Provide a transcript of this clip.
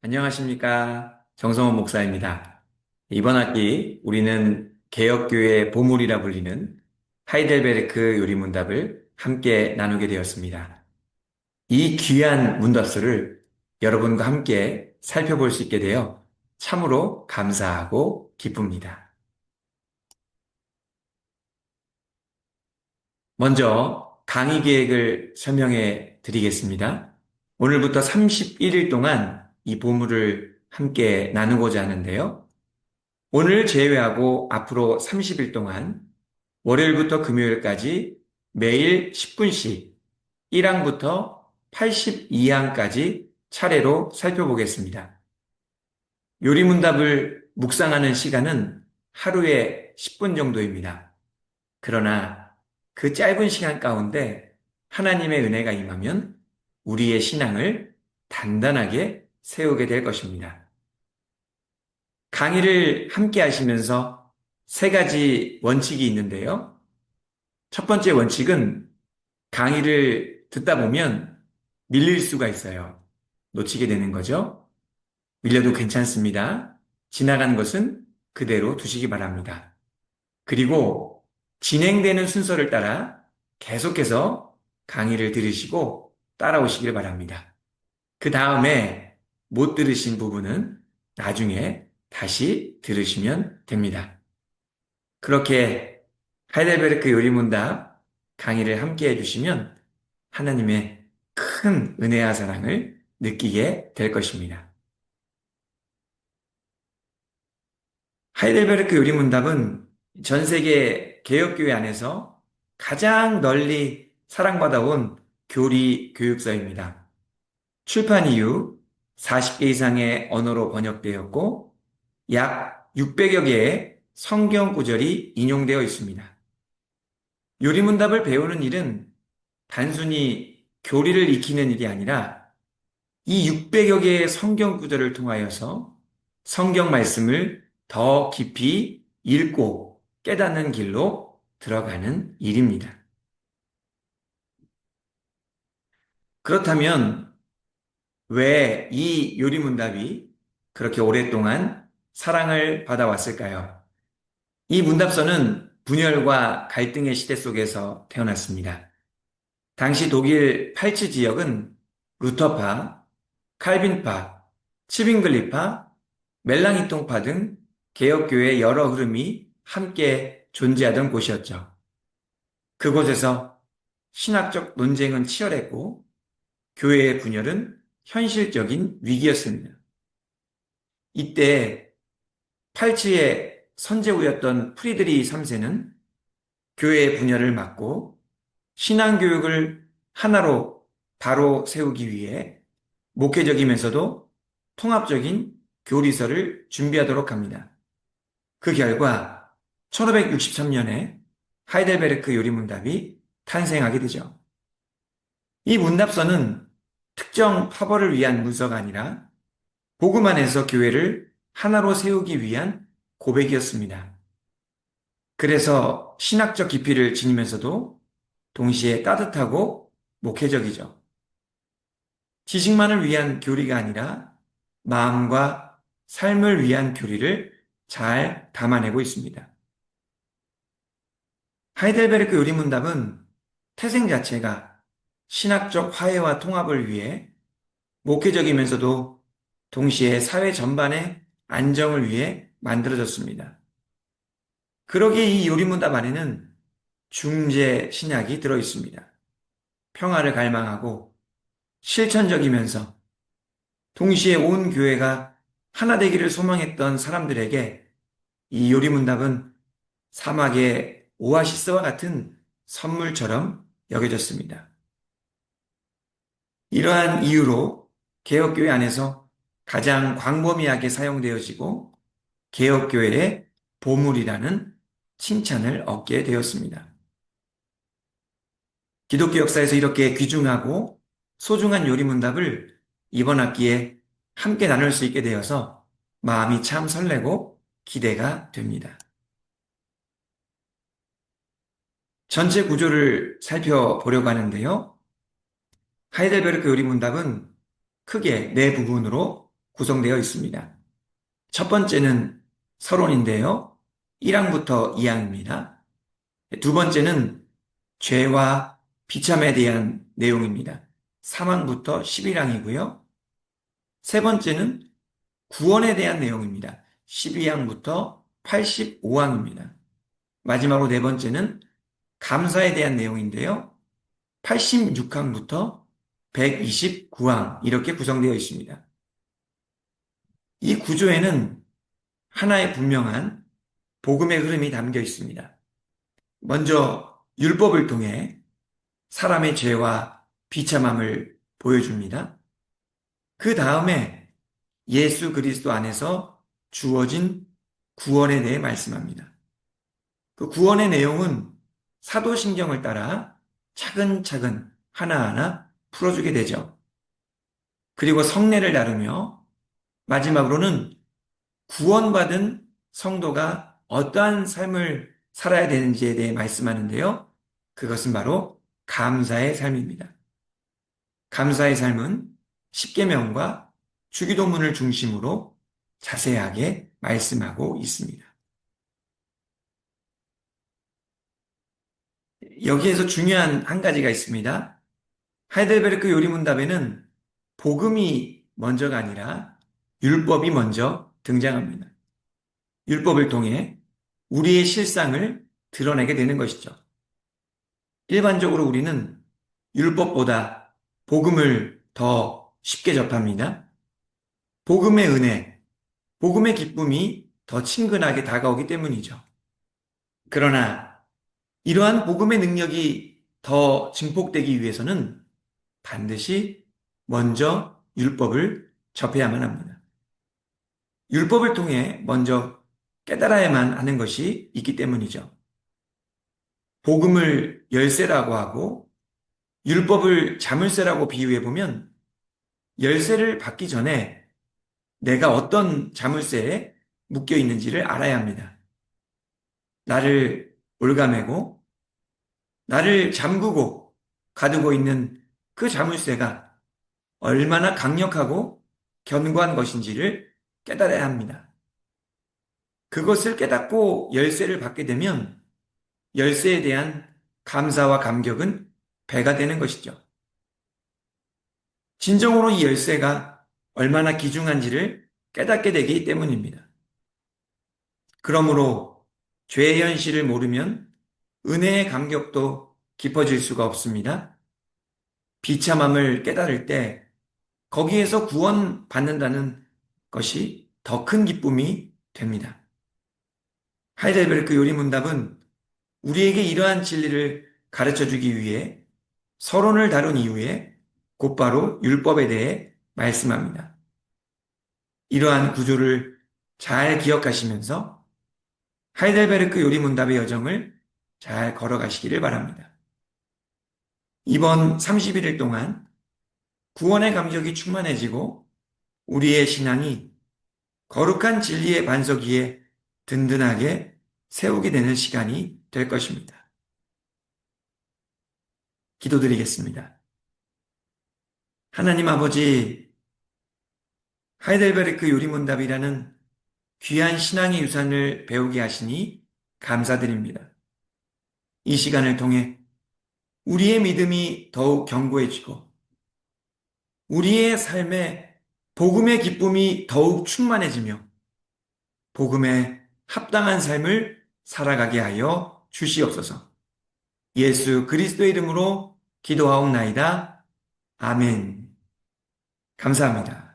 안녕하십니까. 정성원 목사입니다. 이번 학기 우리는 개혁교회의 보물이라 불리는 하이델베르크 요리문답을 함께 나누게 되었습니다. 이 귀한 문답서를 여러분과 함께 살펴볼 수 있게 되어 참으로 감사하고 기쁩니다. 먼저 강의 계획을 설명해 드리겠습니다. 오늘부터 31일 동안 이 보물을 함께 나누고자 하는데요. 오늘 제외하고 앞으로 30일 동안 월요일부터 금요일까지 매일 10분씩 1항부터 82항까지 차례로 살펴보겠습니다. 요리문답을 묵상하는 시간은 하루에 10분 정도입니다. 그러나 그 짧은 시간 가운데 하나님의 은혜가 임하면 우리의 신앙을 단단하게 세우게 될 것입니다. 강의를 함께 하시면서 세 가지 원칙이 있는데요. 첫 번째 원칙은 강의를 듣다 보면 밀릴 수가 있어요. 놓치게 되는 거죠. 밀려도 괜찮습니다. 지나간 것은 그대로 두시기 바랍니다. 그리고 진행되는 순서를 따라 계속해서 강의를 들으시고 따라오시길 바랍니다. 그 다음에 못 들으신 부분은 나중에 다시 들으시면 됩니다. 그렇게 하이델베르크 요리문답 강의를 함께 해주시면 하나님의 큰 은혜와 사랑을 느끼게 될 것입니다. 하이델베르크 요리문답은 전 세계 개혁교회 안에서 가장 널리 사랑받아온 교리 교육서입니다. 출판 이후 40개 이상의 언어로 번역되었고 약 600여 개의 성경 구절이 인용되어 있습니다. 요리문답을 배우는 일은 단순히 교리를 익히는 일이 아니라 이 600여 개의 성경 구절을 통하여서 성경 말씀을 더 깊이 읽고 깨닫는 길로 들어가는 일입니다. 그렇다면 왜 이 요리문답이 그렇게 오랫동안 사랑을 받아왔을까요? 이 문답서는 분열과 갈등의 시대 속에서 태어났습니다. 당시 독일 팔츠 지역은 루터파, 칼빈파, 치빙글리파, 멜랑이통파 등 개혁교회의 여러 흐름이 함께 존재하던 곳이었죠. 그곳에서 신학적 논쟁은 치열했고 교회의 분열은 현실적인 위기였습니다. 이때 팔츠의 선제우였던 프리드리 3세는 교회의 분열을 막고 신앙교육을 하나로 바로 세우기 위해 목회적이면서도 통합적인 교리서를 준비하도록 합니다. 그 결과 1563년에 하이델베르크 요리문답이 탄생하게 되죠. 이 문답서는 특정 파벌을 위한 문서가 아니라 복음 안에서 교회를 하나로 세우기 위한 고백이었습니다. 그래서 신학적 깊이를 지니면서도 동시에 따뜻하고 목회적이죠. 지식만을 위한 교리가 아니라 마음과 삶을 위한 교리를 잘 담아내고 있습니다. 하이델베르크 요리문답은 태생 자체가 신학적 화해와 통합을 위해 목회적이면서도 동시에 사회 전반의 안정을 위해 만들어졌습니다. 그러기에 이 요리문답 안에는 중재 신약이 들어있습니다. 평화를 갈망하고 실천적이면서 동시에 온 교회가 하나 되기를 소망했던 사람들에게 이 요리문답은 사막의 오아시스와 같은 선물처럼 여겨졌습니다. 이러한 이유로 개혁교회 안에서 가장 광범위하게 사용되어지고 개혁교회의 보물이라는 칭찬을 얻게 되었습니다. 기독교 역사에서 이렇게 귀중하고 소중한 요리문답을 이번 학기에 함께 나눌 수 있게 되어서 마음이 참 설레고 기대가 됩니다. 전체 구조를 살펴보려고 하는데요. 하이델베르크 요리문답은 크게 네 부분으로 구성되어 있습니다. 첫 번째는 서론인데요. 1항부터 2항입니다. 두 번째는 죄와 비참에 대한 내용입니다. 3항부터 11항이고요. 세 번째는 구원에 대한 내용입니다. 12항부터 85항입니다. 마지막으로 네 번째는 감사에 대한 내용인데요. 86항부터 129항 이렇게 구성되어 있습니다. 이 구조에는 하나의 분명한 복음의 흐름이 담겨 있습니다. 먼저 율법을 통해 사람의 죄와 비참함을 보여줍니다. 그 다음에 예수 그리스도 안에서 주어진 구원에 대해 말씀합니다. 그 구원의 내용은 사도신경을 따라 차근차근 하나하나 풀어주게 되죠. 그리고 성례를 다루며 마지막으로는 구원받은 성도가 어떠한 삶을 살아야 되는지에 대해 말씀하는데요. 그것은 바로 감사의 삶입니다. 감사의 삶은 십계명과 주기도문을 중심으로 자세하게 말씀하고 있습니다. 여기에서 중요한 한 가지가 있습니다. 하이델베르크 요리문답에는 복음이 먼저가 아니라 율법이 먼저 등장합니다. 율법을 통해 우리의 실상을 드러내게 되는 것이죠. 일반적으로 우리는 율법보다 복음을 더 쉽게 접합니다. 복음의 은혜, 복음의 기쁨이 더 친근하게 다가오기 때문이죠. 그러나 이러한 복음의 능력이 더 증폭되기 위해서는 반드시 먼저 율법을 접해야만 합니다. 율법을 통해 먼저 깨달아야만 하는 것이 있기 때문이죠. 복음을 열쇠라고 하고 율법을 자물쇠라고 비유해 보면 열쇠를 받기 전에 내가 어떤 자물쇠에 묶여 있는지를 알아야 합니다. 나를 올가매고 나를 잠그고 가두고 있는 그 자물쇠가 얼마나 강력하고 견고한 것인지를 깨달아야 합니다. 그것을 깨닫고 열쇠를 받게 되면 열쇠에 대한 감사와 감격은 배가 되는 것이죠. 진정으로 이 열쇠가 얼마나 귀중한지를 깨닫게 되기 때문입니다. 그러므로 죄의 현실을 모르면 은혜의 감격도 깊어질 수가 없습니다. 비참함을 깨달을 때 거기에서 구원받는다는 것이 더 큰 기쁨이 됩니다. 하이델베르크 요리문답은 우리에게 이러한 진리를 가르쳐주기 위해 서론을 다룬 이후에 곧바로 율법에 대해 말씀합니다. 이러한 구조를 잘 기억하시면서 하이델베르크 요리문답의 여정을 잘 걸어가시기를 바랍니다. 이번 31일 동안 구원의 감격이 충만해지고 우리의 신앙이 거룩한 진리의 반석 위에 든든하게 세우게 되는 시간이 될 것입니다. 기도드리겠습니다. 하나님 아버지, 하이델베르크 요리문답이라는 귀한 신앙의 유산을 배우게 하시니 감사드립니다. 이 시간을 통해 우리의 믿음이 더욱 견고해지고 우리의 삶에 복음의 기쁨이 더욱 충만해지며 복음에 합당한 삶을 살아가게 하여 주시옵소서. 예수 그리스도의 이름으로 기도하옵나이다. 아멘. 감사합니다.